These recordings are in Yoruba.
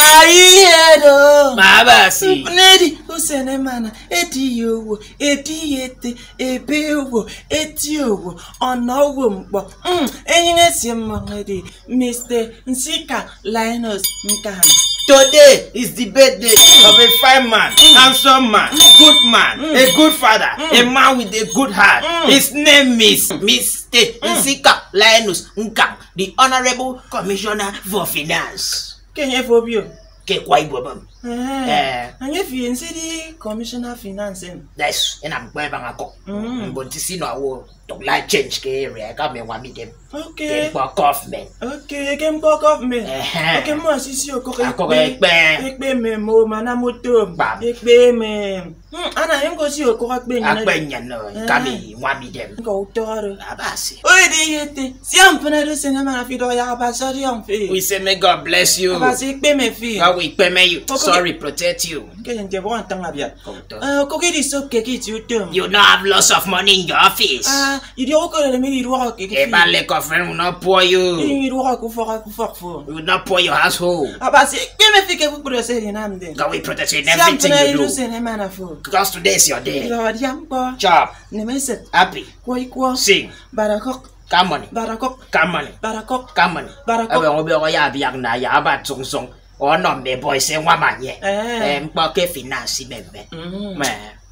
Mariero. Mabasi. Nedi usene mana etiowo etiyete ebewo etiowo onowo mpo. Enyingesi mmangedi Mr. Nsika Linus Nkam. Today is the birthday of a fine man, handsome man, good man, a good father, a man with a good heart. His name is Mr. Nsika Linus Nkam, the Honorable Commissioner for Finance. Kenye fobio. Kwai bobam. Anye fi nsidi Commissioner Finance. That's and I'm going back. But to see no like change area, come and want me them. Okay. Government. Okay, Kempo government. Okay, mo sisi okoko ekpe me mo mana moto. Ekpe me. Ana yengo si okoko ekpe nyana. Ekpe nyana. Kami want me them. Go toro. Abasi. Oye de yete. Si ampana do senema na fi do ya abasori amfe. We say may God bless you. Abasi ekpe me fi. God will pay you. Sorry, protect you. Kenje bo antanga bia. Koke di so keki ti utom. You don't have lots of money in your office. You do okole me di ruwa keki. Eba lack of friend will not pour you. You ruwa ku fo. We will not pour your household. Abasi ekpe me fi ke ku protect ni namde. God will protect you in everything you do. Senema na fo. Because today is your day. Diampo. Job. Nemeset. Happy. Kwa. Sing. Barakok. Come money. Barakok. Come money. Barakok. Come money. Barakok. Abe obi ya biak na ya ba song. O no me boy se wa manye. Mpa ke finance bebe.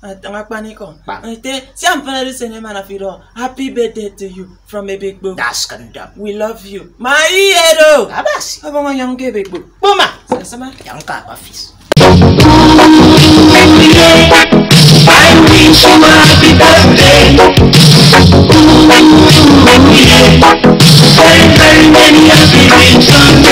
Atanga paniko. Ete si ampana du senema na fido. Happy birthday to you from a big book. That's condom. We love you. My hero. Abasi. Aba ma young big book. Mama. Sama. Yanka office. I wish you a happy birthday. Very, very many happy reasons.